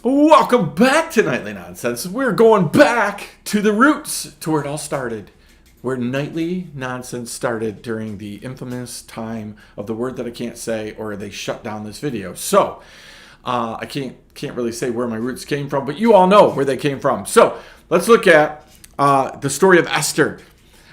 Welcome back to Nightly Nonsense. We're going back to the roots, to where it all started. Where Nightly Nonsense started during the infamous time of the word that I can't say, or they shut down this video. So, I can't really say where my roots came from, but you all know where they came from. So, let's look at the story of Esther.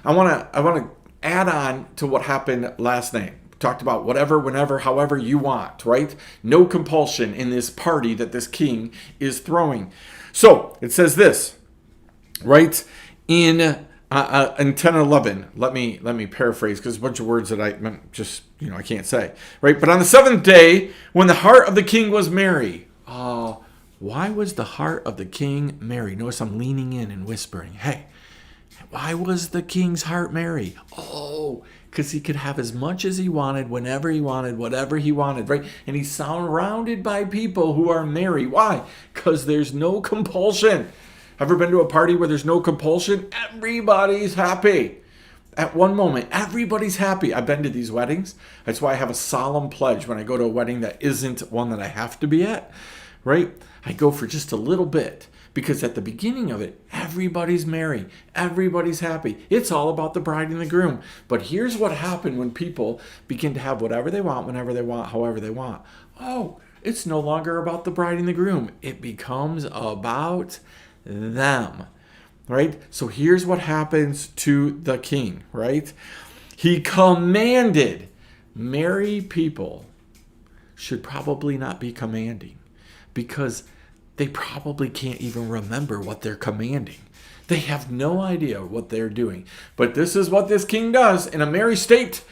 I want to add on to what happened last night. Talked about whatever, whenever, however you want, right? No compulsion in this party that this king is throwing. So it says this, right? In 10:11. Let me paraphrase because a bunch of words that I can't say, right? But on the seventh day, when the heart of the king was merry. Why was the heart of the king merry? Notice I'm leaning in and whispering, hey, why was the king's heart merry? Because he could have as much as he wanted, whenever he wanted, whatever he wanted, right? And he's surrounded by people who are merry. Why? Because there's no compulsion. Ever been to a party where there's no compulsion? Everybody's happy. At one moment, everybody's happy. I've been to these weddings. That's why I have a solemn pledge when I go to a wedding that isn't one that I have to be at, right? I go for just a little bit. Because at the beginning of it, everybody's merry. Everybody's happy. It's all about the bride and the groom. But here's what happened when people begin to have whatever they want, whenever they want, however they want. It's no longer about the bride and the groom. It becomes about them, right? So here's what happens to the king, right? He commanded. Merry people should probably not be commanding because they probably can't even remember what they're commanding. They have no idea what they're doing. But this is what this king does in a merry state.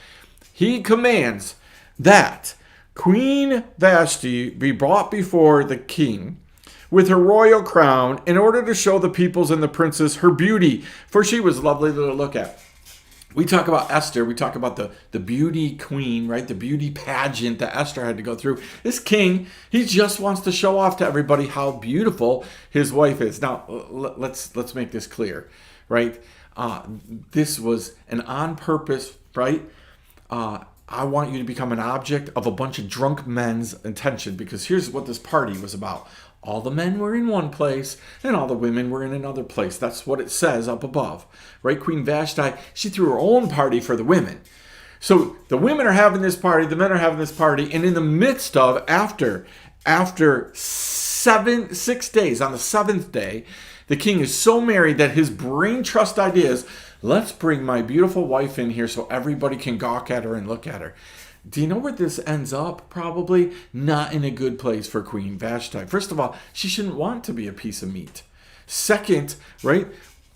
He commands that Queen Vashti be brought before the king with her royal crown in order to show the peoples and the princes her beauty, for she was lovely to look at. We talk about Esther. We talk about the beauty queen, right? The beauty pageant that Esther had to go through. This king, he just wants to show off to everybody how beautiful his wife is. Now, let's make this clear, right? This was an on purpose, right? I want you to become an object of a bunch of drunk men's attention because here's what this party was about. All the men were in one place and all the women were in another place. That's what it says up above, right? Queen Vashti, she threw her own party for the women. So the women are having this party, the men are having this party, and in the midst of, after 6 days, on the seventh day, the king is so merry that his brain trust idea is, let's bring my beautiful wife in here so everybody can gawk at her and look at her. Do you know where this ends up? Probably not in a good place for Queen Vashti. First of all, she shouldn't want to be a piece of meat. Second, right?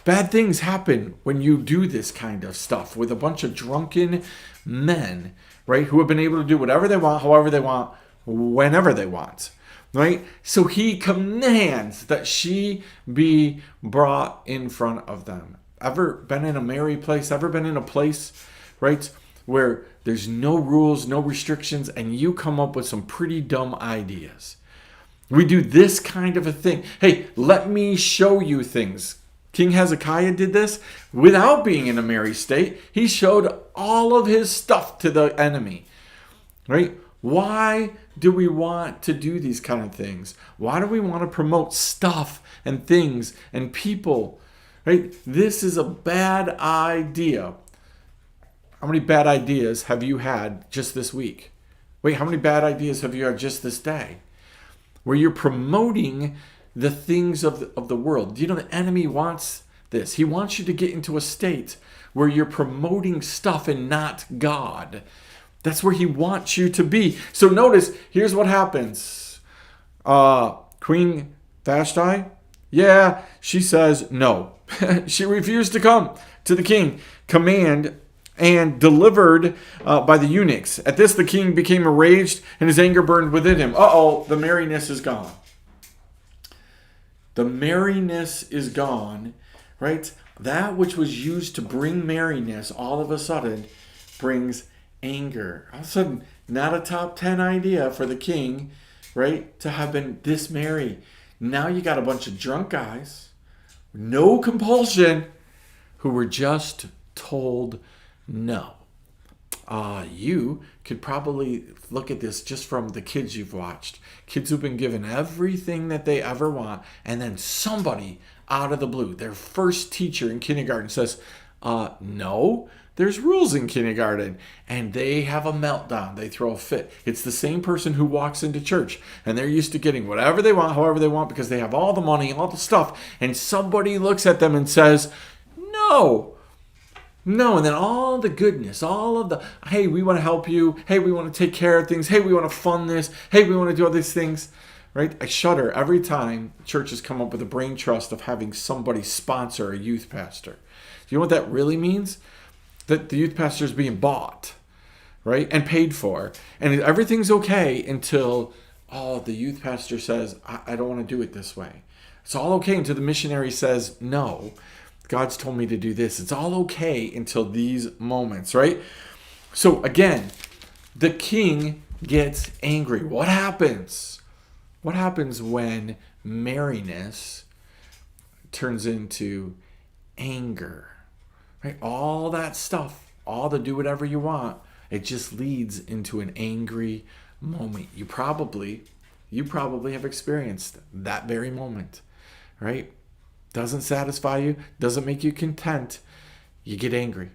Bad things happen when you do this kind of stuff with a bunch of drunken men, right? Who have been able to do whatever they want, however they want, whenever they want, right? So he commands that she be brought in front of them. Ever been in a merry place? Ever been in a place, right, where there's no rules, no restrictions, and you come up with some pretty dumb ideas? We do this kind of a thing. Hey, let me show you things. King Hezekiah did this without being in a merry state. He showed all of his stuff to the enemy, right? Why do we want to do these kind of things? Why do we want to promote stuff and things and people, right? This is a bad idea. How many bad ideas have you had just this week? Wait, how many bad ideas have you had just this day? Where you're promoting the things of the world. Do you know the enemy wants this? He wants you to get into a state where you're promoting stuff and not God. That's where he wants you to be. So notice, here's what happens. Queen Vashti, she says no. She refused to come to the king. Command and delivered by the eunuchs. At this, the king became enraged, and his anger burned within him. The merriness is gone. The merriness is gone, right? That which was used to bring merriness, all of a sudden, brings anger. All of a sudden, not a top 10 idea for the king, right, to have been this merry. Now you got a bunch of drunk guys, no compulsion, who were just told no. you could probably look at this just from the kids you've watched. Kids who've been given everything that they ever want, and then somebody out of the blue, their first teacher in kindergarten says, no, there's rules in kindergarten, and they have a meltdown. They throw a fit. It's the same person who walks into church, and they're used to getting whatever they want, however they want, because they have all the money, all the stuff, and somebody looks at them and says, no. No, and then all the goodness, all of the, hey, we want to help you. Hey, we want to take care of things. Hey, we want to fund this. Hey, we want to do all these things. Right? I shudder every time churches come up with a brain trust of having somebody sponsor a youth pastor. Do you know what that really means? That the youth pastor is being bought, right? And paid for. And everything's okay until, the youth pastor says, I don't want to do it this way. It's all okay until the missionary says, no. God's told me to do this. It's all okay until these moments, right? So again, the king gets angry. What happens? What happens when merriness turns into anger? Right? All that stuff, all the do whatever you want, it just leads into an angry moment. You probably have experienced that very moment, right? Doesn't satisfy you, doesn't make you content, you get angry.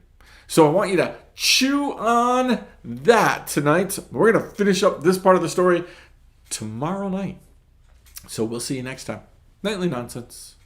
So I want you to chew on that tonight. We're going to finish up this part of the story tomorrow night. So we'll see you next time. Nightly Nonsense.